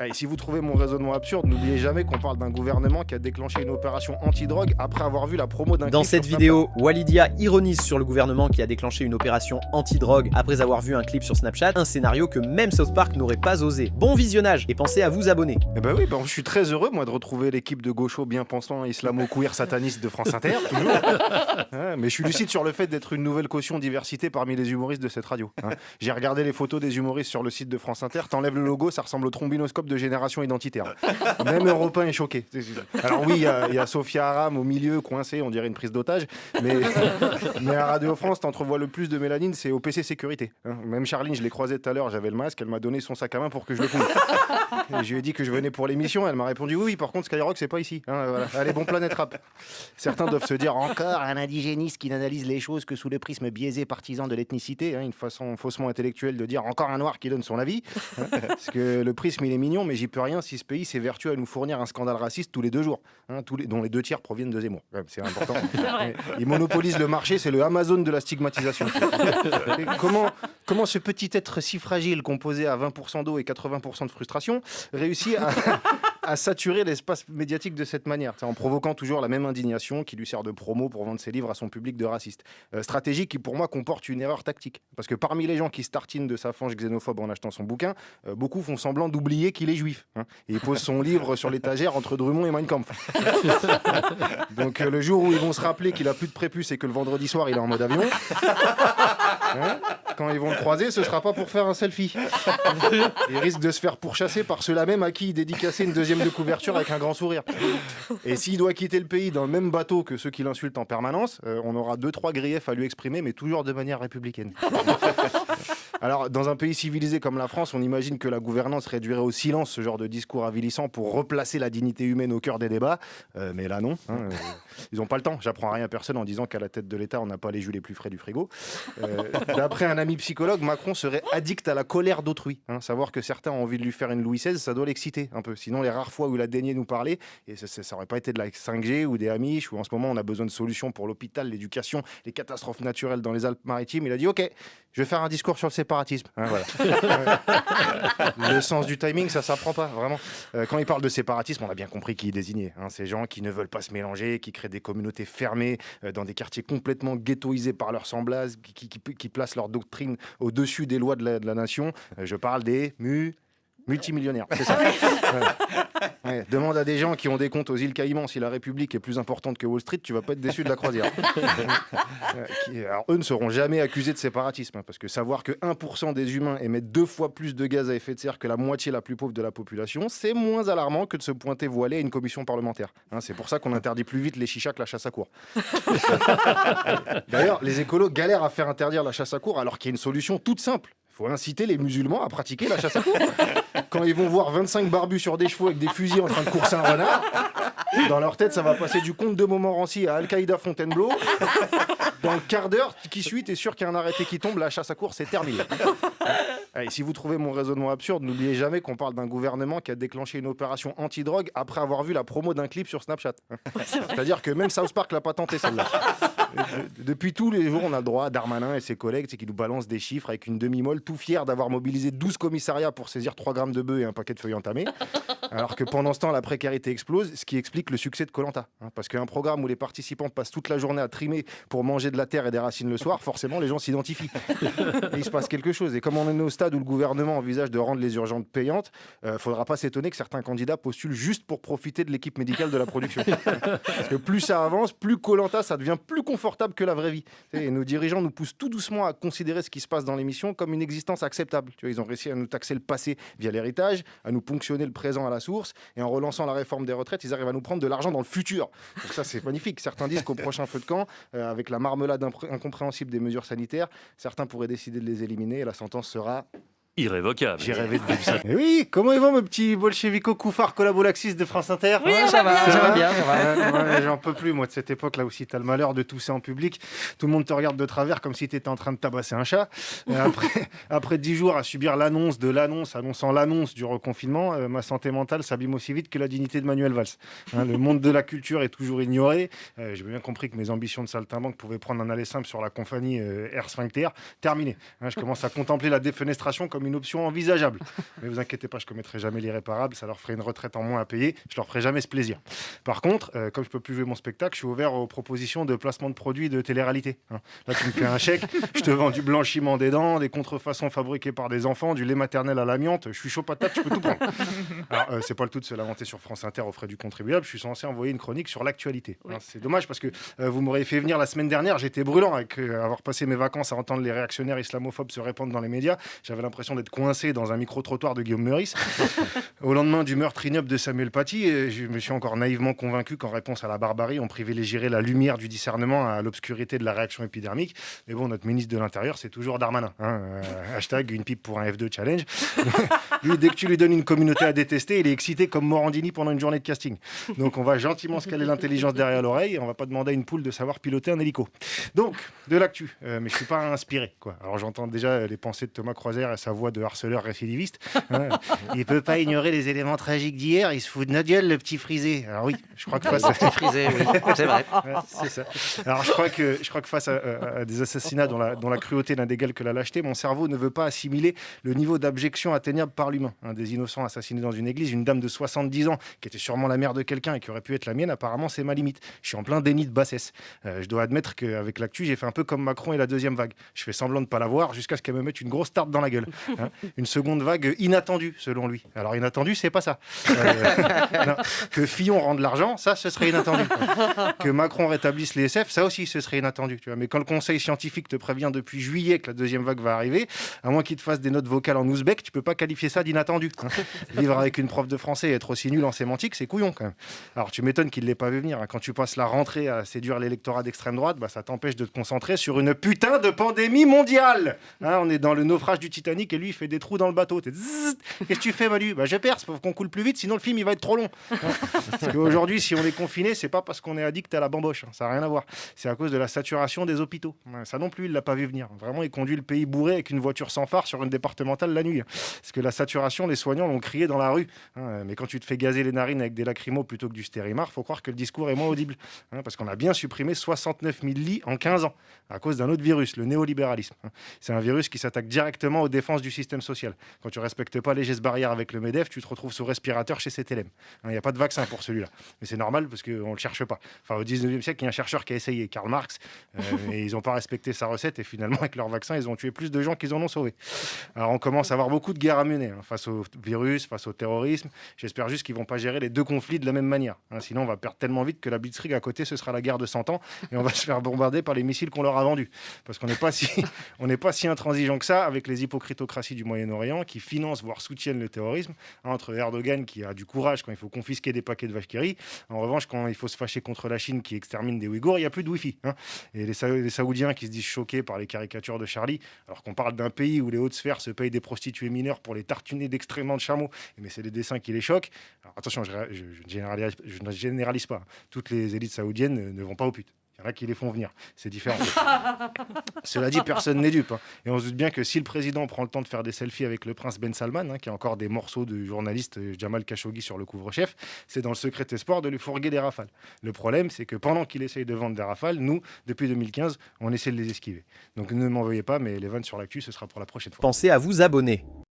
Et si vous trouvez mon raisonnement absurde, n'oubliez jamais qu'on parle d'un gouvernement qui a déclenché une opération anti-drogue après avoir vu la promo d'un Dans clip cette sur vidéo, Walidia ironise sur le gouvernement qui a déclenché une opération anti-drogue après avoir vu un clip sur Snapchat, un scénario que même South Park n'aurait pas osé. Bon visionnage et pensez à vous abonner. Eh ben oui, je suis très heureux moi de retrouver l'équipe de gauchos bien pensants islamo-queer satanistes de France Inter. Ouais, mais je suis lucide sur le fait d'être une nouvelle caution diversité parmi les humoristes de cette radio. J'ai regardé les photos des humoristes sur le site de France Inter, t'enlèves le logo, ça ressemble au trombinoscope de Génération Identitaire. Même Europe 1 est choqué. Alors oui, il y a Sophia Aram au milieu, coincée, on dirait une prise d'otage, mais à Radio France, t'entrevois le plus de mélanine, c'est au PC Sécurité. Même Charline, je l'ai croisée tout à l'heure, j'avais le masque, elle m'a donné son sac à main pour que je le couvre. Et je lui ai dit que je venais pour l'émission, elle m'a répondu oui, par contre Skyrock c'est pas ici. Voilà. Allez, bon Planète Rap. Certains doivent se dire encore un indigéniste qui n'analyse les choses que sous le prisme biaisé partisan de l'ethnicité, une façon faussement intellectuelle de dire encore un noir qui donne son avis. Parce que le prisme il est mignon, mais j'y peux rien si ce pays s'évertue à nous fournir un scandale raciste tous les 2 jours, dont les 2 tiers proviennent de Zemmour. Ouais, c'est important. Il monopolise le marché, c'est le Amazon de la stigmatisation. Comment ce petit être si fragile, composé à 20% d'eau et 80% de frustration, réussit à saturer l'espace médiatique de cette manière, en provoquant toujours la même indignation qui lui sert de promo pour vendre ses livres à son public de racistes. Stratégie qui pour moi comporte une erreur tactique. Parce que parmi les gens qui se tartinent de sa fange xénophobe en achetant son bouquin, beaucoup font semblant d'oublier qu'il est juif. Et il pose son livre sur l'étagère entre Drummond et Mein Kampf. Donc le jour où ils vont se rappeler qu'il a plus de prépuce et que le vendredi soir il est en mode avion, quand ils vont le croiser, ce sera pas pour faire un selfie. Il risque de se faire pourchasser par ceux-là même à qui il dédicaçait une deuxième de couverture avec un grand sourire. Et s'il doit quitter le pays dans le même bateau que ceux qui l'insultent en permanence, on aura 2-3 griefs à lui exprimer, mais toujours de manière républicaine. Alors, dans un pays civilisé comme la France, on imagine que la gouvernance réduirait au silence ce genre de discours avilissant pour replacer la dignité humaine au cœur des débats. Mais là, non. Ils n'ont pas le temps. J'apprends rien à personne en disant qu'à la tête de l'État, on n'a pas les jus les plus frais du frigo. D'après un ami psychologue, Macron serait addict à la colère d'autrui. Savoir que certains ont envie de lui faire une Louis XVI, ça doit l'exciter un peu. Sinon, les rares fois où il a daigné nous parler, et ça n'aurait pas été de la 5G ou des Amish, où en ce moment, on a besoin de solutions pour l'hôpital, l'éducation, les catastrophes naturelles dans les Alpes-Maritimes. Il a dit « Ok, je vais faire un discours sur le séparatisme. » Voilà. Le sens du timing, ça s'apprend pas, vraiment. Quand il parle de séparatisme, on a bien compris qui il désignait. Ces gens qui ne veulent pas se mélanger, qui créent des communautés fermées dans des quartiers complètement ghettoisés par leurs semblables, qui placent leur doctrine au-dessus des lois de la nation. Je parle des multimillionnaires, c'est ça. Ouais. Demande à des gens qui ont des comptes aux îles Caïmans si la République est plus importante que Wall Street, tu vas pas être déçu de la croisière. Alors eux ne seront jamais accusés de séparatisme, parce que savoir que 1% des humains émettent 2 fois plus de gaz à effet de serre que la moitié la plus pauvre de la population, c'est moins alarmant que de se pointer voilé à une commission parlementaire. C'est pour ça qu'on interdit plus vite les chichas que la chasse à courre. D'ailleurs, les écolos galèrent à faire interdire la chasse à courre alors qu'il y a une solution toute simple. Il faut inciter les musulmans à pratiquer la chasse à courre. Quand ils vont voir 25 barbus sur des chevaux avec des fusils en train de courser un renard, dans leur tête, ça va passer du conte de Montmorency à Al-Qaïda Fontainebleau. Dans le quart d'heure qui suit, t'es sûr qu'il y a un arrêté qui tombe, la chasse à courre, c'est terminé. Et si vous trouvez mon raisonnement absurde, n'oubliez jamais qu'on parle d'un gouvernement qui a déclenché une opération anti-drogue après avoir vu la promo d'un clip sur Snapchat. C'est-à-dire que même South Park l'a pas tenté celle-là. Depuis tous les jours, on a le droit à Darmanin et ses collègues qui nous balancent des chiffres avec une demi-molle, tout fiers d'avoir mobilisé 12 commissariats pour saisir 3 grammes de bœuf et un paquet de feuilles entamées. Alors que pendant ce temps, la précarité explose, ce qui explique le succès de Koh-Lanta. Parce qu'un programme où les participants passent toute la journée à trimer pour manger de la terre et des racines le soir, forcément, les gens s'identifient. Et il se passe quelque chose. Et comme on est au stade où le gouvernement envisage de rendre les urgences payantes, faudra pas s'étonner que certains candidats postulent juste pour profiter de l'équipe médicale de la production. Parce que plus ça avance, plus Koh-Lanta, ça devient plus confortable que la vraie vie. Et nos dirigeants nous poussent tout doucement à considérer ce qui se passe dans l'émission comme une existence acceptable. Ils ont réussi à nous taxer le passé via l'héritage, à nous ponctionner le présent à la source, et en relançant la réforme des retraites, ils arrivent à nous prendre de l'argent dans le futur. Donc ça, c'est magnifique. Certains disent qu'au prochain feu de camp, avec la marmelade incompréhensible des mesures sanitaires, certains pourraient décider de les éliminer et la sentence sera... irrévocable. J'ai rêvé de vivre ça. Et oui, comment ils vont, mes petits bolchevico coufards collabo-laxistes de France Inter? Oui, ça va bien. Ouais, j'en peux plus, moi, de cette époque là où si t'as le malheur de tousser en public, tout le monde te regarde de travers comme si t'étais en train de tabasser un chat. Et après 10 jours à subir l'annonce de l'annonce, annonçant l'annonce du reconfinement, ma santé mentale s'abîme aussi vite que la dignité de Manuel Valls. Le monde de la culture est toujours ignoré. J'ai bien compris que mes ambitions de saltimbanque pouvaient prendre un aller simple sur la compagnie Air Sphincter. Terminé. Je commence à contempler la défenestration comme comme une option envisageable. Mais vous inquiétez pas, je commettrai jamais l'irréparable, ça leur ferait une retraite en moins à payer, je leur ferai jamais ce plaisir. Par contre, comme je peux plus jouer mon spectacle, je suis ouvert aux propositions de placement de produits de télé-réalité. Là, tu me fais un chèque, je te vends du blanchiment des dents, des contrefaçons fabriquées par des enfants, du lait maternel à l'amiante, je suis chaud patate, je peux tout prendre. Alors, c'est pas le tout de se lamenter sur France Inter aux frais du contribuable, je suis censé envoyer une chronique sur l'actualité. Oui. C'est dommage parce que vous m'auriez fait venir la semaine dernière, j'étais brûlant avec avoir passé mes vacances à entendre les réactionnaires islamophobes se répandre dans les médias. J'avais l'impression d'être coincé dans un micro-trottoir de Guillaume Meurice. Au lendemain du meurtre ignoble de Samuel Paty, je me suis encore naïvement convaincu qu'en réponse à la barbarie, on privilégierait la lumière du discernement à l'obscurité de la réaction épidermique. Mais bon, notre ministre de l'Intérieur, c'est toujours Darmanin. Hashtag une pipe pour un F2 challenge. Lui, dès que tu lui donnes une communauté à détester, il est excité comme Morandini pendant une journée de casting. Donc on va gentiment se caler l'intelligence derrière l'oreille et on va pas demander à une poule de savoir piloter un hélico. Donc, de l'actu. Mais je suis pas inspiré, quoi. Alors j'entends déjà les pensées de Thomas Croisière et sa voix de harceleur récidiviste. Il peut pas ignorer les éléments tragiques d'hier, il se fout de notre gueule, le petit frisé. Alors oui, je crois que face à... petit frisé, oui, c'est vrai. Ouais, c'est ça. Alors je crois que face à des assassinats dont la cruauté n'a d'égal que la lâcheté, mon cerveau ne veut pas assimiler le niveau d'abjection atteignable par l'humain. Des innocents assassinés dans une église, une dame de 70 ans qui était sûrement la mère de quelqu'un et qui aurait pu être la mienne, apparemment c'est ma limite. Je suis en plein déni de bassesse. Je dois admettre qu'avec l'actu, j'ai fait un peu comme Macron et la deuxième vague. Je fais semblant de ne pas la voir jusqu'à ce qu'elle me mette une grosse tarte dans la gueule. Une seconde vague inattendue, selon lui. Alors inattendue, c'est pas ça. Non. Que Fillon rende l'argent, ça, ce serait inattendu. Que Macron rétablisse les SF, ça aussi, ce serait inattendu. Tu vois. Mais quand le conseil scientifique te prévient depuis juillet que la deuxième vague va arriver, à moins qu'il te fasse des notes vocales en ouzbek, tu peux pas qualifier ça d'inattendu. Vivre avec une prof de français et être aussi nul en sémantique, c'est couillon quand même. Alors tu m'étonnes qu'il ne l'ait pas vu venir. Quand tu passes la rentrée à séduire l'électorat d'extrême droite, ça t'empêche de te concentrer sur une putain de pandémie mondiale. On est dans le naufrage du Titanic et lui il fait des trous dans le bateau. Qu'est-ce que tu fais, Manu? Je perce, faut qu'on coule plus vite, sinon le film il va être trop long. Parce qu'aujourd'hui, si on est confiné, c'est pas parce qu'on est addict à la bamboche. Ça n'a rien à voir. C'est à cause de la saturation des hôpitaux. Ça non plus, il l'a pas vu venir. Vraiment, il conduit le pays bourré avec une voiture sans phare sur une départementale la nuit. Parce que la saturation, les soignants l'ont crié dans la rue. Mais quand tu te fais gazer les narines avec des lacrymos plutôt que du stérimar, faut croire que le discours est moins audible. Parce qu'on a bien supprimé 69 000 lits en 15 ans à cause d'un autre virus, le néolibéralisme. C'est un virus qui s'attaque directement aux défenses du système social. Quand tu respectes pas les gestes barrières avec le MEDEF, tu te retrouves sous respirateur chez CTLM. Il n'y a pas de vaccin pour celui-là. Mais c'est normal parce qu'on ne le cherche pas. Enfin, au 19e siècle, il y a un chercheur qui a essayé, Karl Marx, et ils n'ont pas respecté sa recette. Et finalement, avec leur vaccin, ils ont tué plus de gens qu'ils en ont sauvés. Alors, on commence à avoir beaucoup de guerres à mener face au virus, face au terrorisme. J'espère juste qu'ils ne vont pas gérer les deux conflits de la même manière. Sinon, on va perdre tellement vite que la Blitzkrieg à côté, ce sera la guerre de 100 ans et on va se faire bombarder par les missiles qu'on leur a vendus. Parce qu'on n'est pas si intransigeant que ça avec les hypocritocraties du Moyen-Orient qui financent, voire soutiennent le terrorisme. Entre Erdogan qui a du courage quand il faut confisquer des paquets de vaches qui rient. En revanche, quand il faut se fâcher contre la Chine qui extermine des Ouïghours, il n'y a plus de Wi-Fi. Et les Saoudiens qui se disent choqués par les caricatures de Charlie, alors qu'on parle d'un pays où les hautes sphères se payent des prostituées mineures pour les tartiner d'excréments de chameaux, mais c'est les dessins qui les choquent. Alors attention, je ne généralise pas. Toutes les élites saoudiennes ne vont pas aux putes. Il y en a qui les font venir, c'est différent. Cela dit, personne n'est dupe. Et on se doute bien que si le président prend le temps de faire des selfies avec le prince Ben Salman, qui a encore des morceaux de journaliste Jamal Khashoggi sur le couvre-chef, c'est dans le secret espoir de lui fourguer des rafales. Le problème, c'est que pendant qu'il essaye de vendre des rafales, nous, depuis 2015, on essaie de les esquiver. Donc ne m'en veuillez pas, mais les vannes sur l'actu, ce sera pour la prochaine fois. Pensez à vous abonner.